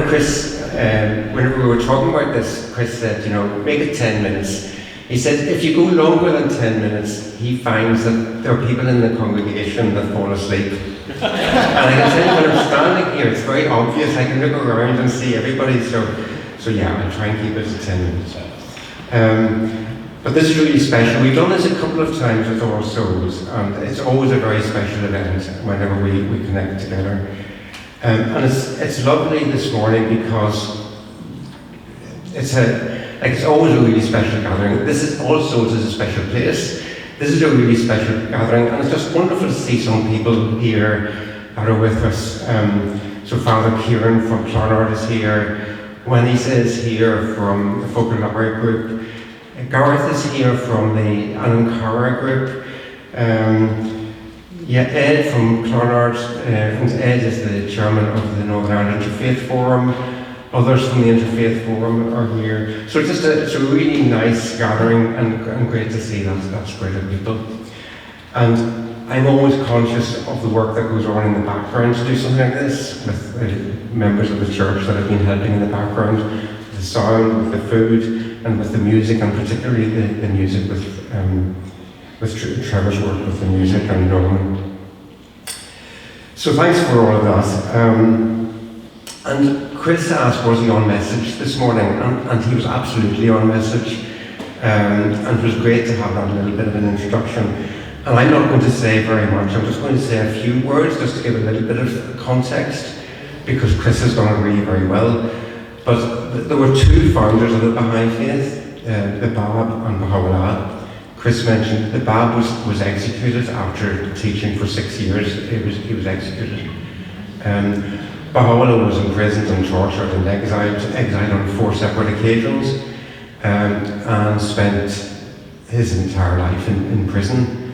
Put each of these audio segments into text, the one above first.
Chris, when we were talking about this, Chris said, make it 10 minutes. He said, if you go longer than 10 minutes, he finds that there are people in the congregation that fall asleep. And I can tell you, when I'm standing here, it's very obvious. I can look around and see everybody. So yeah, I'll try and keep it to 10 minutes. But this is really special. We've done this a couple of times with All Souls, and it's always a very special event whenever we connect together. And it's lovely this morning because it's always a really special gathering. This is All Souls is a special place. This is a really special gathering, and it's just wonderful to see some people here that are with us. So Father Kieran from Clonard is here. Wendy's is here from the Focal Library Group. Gareth is here from the Anankara Group. Ed from Clonard, Ed is the chairman of the Northern Ireland Interfaith Forum. Others from the Interfaith Forum are here. So it's a really nice gathering and great to see that spread of people. And I'm always conscious of the work that goes on in the background to do something like this with members of the church that have been helping in the background, with the sound, with the food, and with the music, and particularly the music with Trevor's work with the music and Norman. So thanks for all of that. And Chris asked, was he on message this morning? And he was absolutely on message. And it was great to have that little bit of an introduction. And I'm not going to say very much. I'm just going to say a few words just to give a little bit of context, because Chris has done it really very well. But there were two founders of the Baha'i faith, the Bab and Baha'u'llah. Chris mentioned the Bab was executed after teaching for 6 years. He was executed. Baha'u'llah was imprisoned and tortured and exiled on 4 separate occasions, and spent his entire life in prison.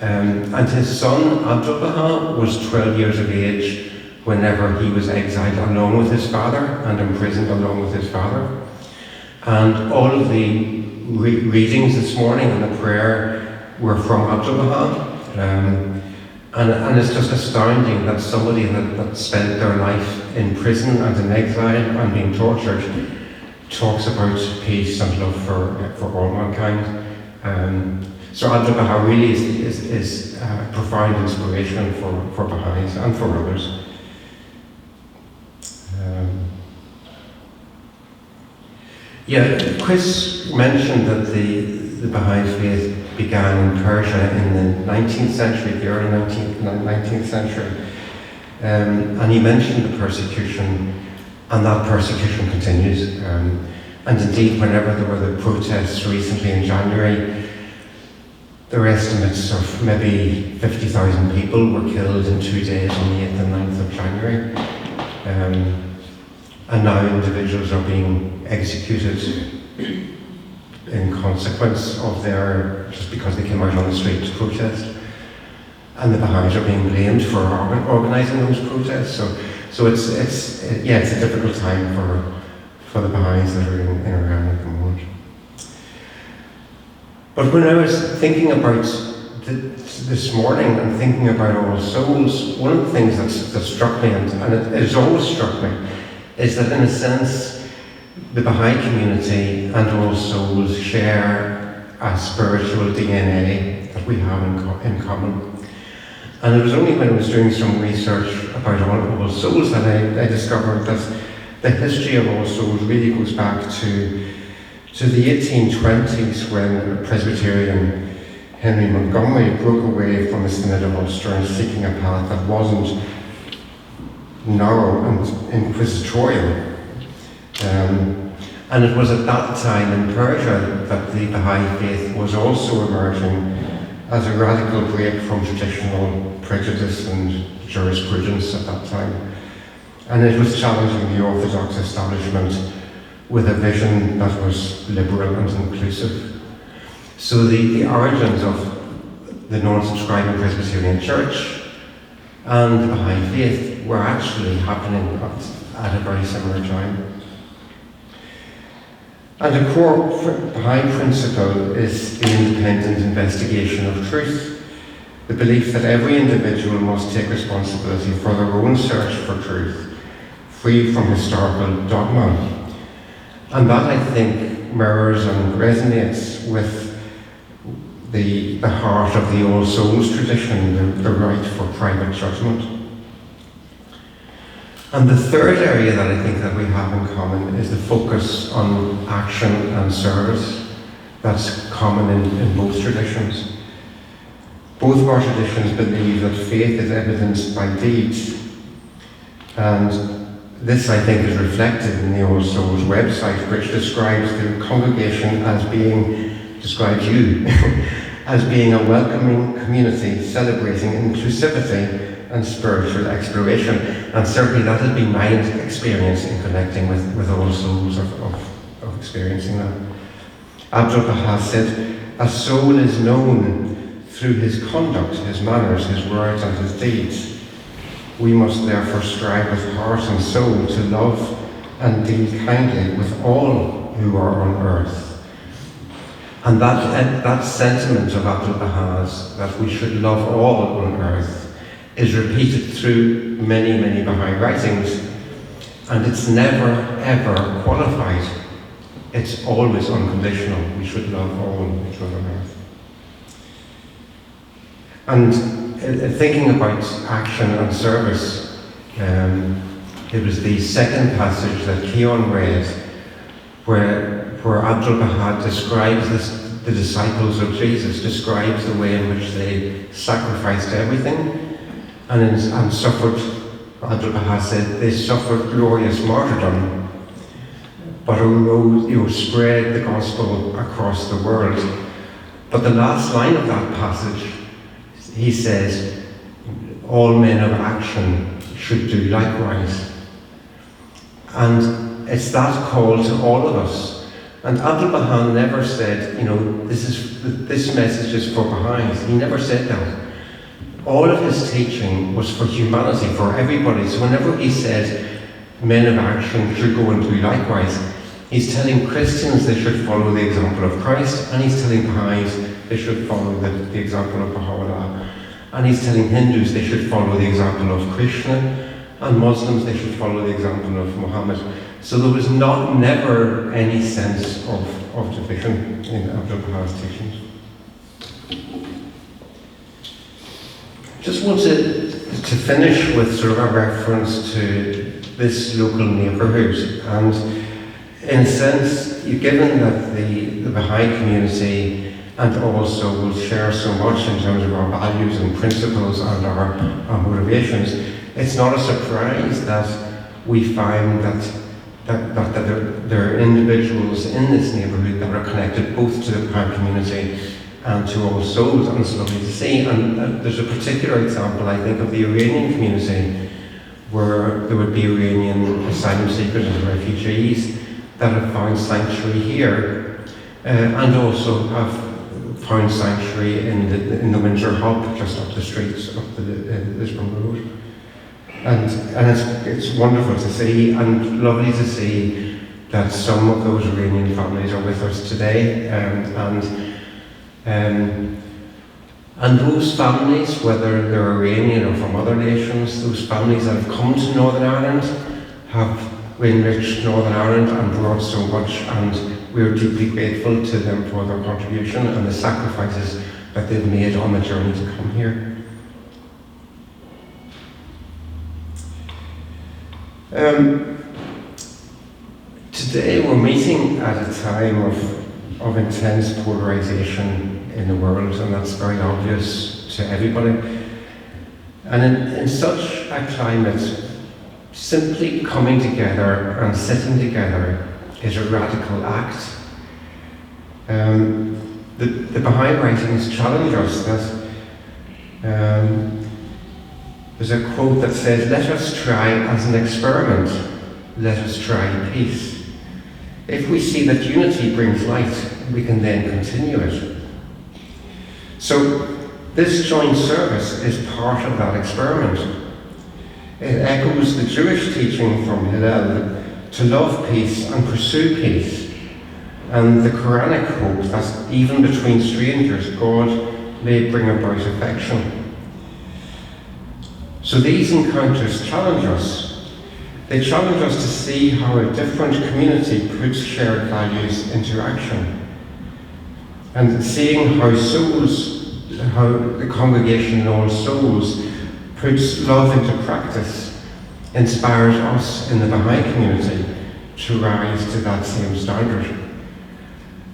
And his son Abdul Baha was 12 years of age whenever he was exiled along with his father and imprisoned along with his father. And all of the readings this morning and the prayer were from Abdul Baha. And it's just astounding that somebody that spent their life in prison and in exile and being tortured talks about peace and love for all mankind. So Abdul Baha really is a profound inspiration for Baha'is and for others. Chris mentioned that the Baha'i faith began in Persia in the 19th century, the early 19th century. And he mentioned the persecution, and that persecution continues. And indeed, whenever there were the protests recently in January, there were estimates of maybe 50,000 people were killed in 2 days on the 8th and 9th of January. And now individuals are being executed in consequence of just because they came out on the street to protest. And the Baha'is are being blamed for organising those protests. So it's a difficult time for the Baha'is that are in Iran at the moment. But when I was thinking about this morning and thinking about All Souls, one of the things that struck me, and it has always struck me, is that in a sense, the Baha'i community and All Souls share a spiritual DNA that we have in common. And it was only when I was doing some research about All Souls that I discovered that the history of All Souls really goes back to the 1820s, when Presbyterian Henry Montgomery broke away from the Synod of Ulster and seeking a path that wasn't narrow and inquisitorial. And it was at that time in Persia that the Baha'i faith was also emerging as a radical break from traditional prejudice and jurisprudence at that time. And it was challenging the Orthodox establishment with a vision that was liberal and inclusive. So the origins of the non-subscribing Presbyterian Church and the Baha'i faith were actually happening at a very similar time. And a core Baha'i principle is the independent investigation of truth, the belief that every individual must take responsibility for their own search for truth, free from historical dogma. And that, I think, mirrors and resonates with the heart of the All Souls tradition, the right for private judgment. And the third area that I think that we have in common is the focus on action and service. That's common in both traditions. Both of our traditions believe that faith is evidenced by deeds. And this, I think, is reflected in the All Souls website, which describes the congregation describes you, as being a welcoming community celebrating inclusivity and spiritual exploration. And certainly that has been my experience in connecting with All Souls of experiencing that. Abdu'l-Baha said, "A soul is known through his conduct, his manners, his words and his deeds. We must therefore strive with heart and soul to love and deal kindly with all who are on earth." And that sentiment of Abdu'l-Baha's, that we should love all on earth, is repeated through many, many Baha'i writings, and it's never, ever qualified. It's always unconditional. We should love all which are on earth. And thinking about action and service, it was the second passage that Keon read, where Abdu'l-Baha describes the disciples of Jesus, describes the way in which they sacrificed everything and suffered. Abdu'l-Baha said they suffered glorious martyrdom, but spread the gospel across the world. But the last line of that passage, he says, all men of action should do likewise. And it's that call to all of us. And Abdu'l-Baha never said, this message is for Baha'is. He never said that. All of his teaching was for humanity, for everybody. So whenever he said men of action should go and do likewise, he's telling Christians they should follow the example of Christ, and he's telling Baha'is they should follow the example of Baha'u'llah, and he's telling Hindus they should follow the example of Krishna, and Muslims they should follow the example of Muhammad. So there was never any sense of division in Abdu'l-Baha's teachings. Just wanted to finish with sort of a reference to this local neighbourhood, and in a sense, given that the Baha'i community and also will share so much in terms of our values and principles and our motivations, it's not a surprise that we find that there are individuals in this neighbourhood that are connected both to the Baha'i community and to All Souls, and it's lovely to see. And there's a particular example, I think, of the Iranian community, where there would be Iranian asylum seekers and refugees that have found sanctuary here, and also have found sanctuary in the Windsor Hub, just up the streets of the Lisbon Road. And it's wonderful to see, and lovely to see that some of those Iranian families are with us today, and those families, whether they're Iranian or from other nations, those families that have come to Northern Ireland have enriched Northern Ireland and brought so much, and we're deeply grateful to them for their contribution and the sacrifices that they've made on the journey to come here. Today we're meeting at a time of intense polarisation in the world, and that's very obvious to everybody. And in such a climate, simply coming together and sitting together is a radical act. The Baha'i writings challenge us that there's a quote that says, "Let us try as an experiment, let us try peace. If we see that unity brings light, we can then continue it." So this joint service is part of that experiment. It echoes the Jewish teaching from Hillel to love peace and pursue peace, and the Quranic hope that even between strangers, God may bring about affection. So these encounters challenge us, They challenge us to see how a different community puts shared values into action. And seeing how the congregation in All Souls puts love into practice inspires us in the Baha'i community to rise to that same standard.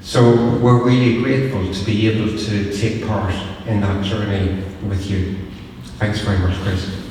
So we're really grateful to be able to take part in that journey with you. Thanks very much, Chris.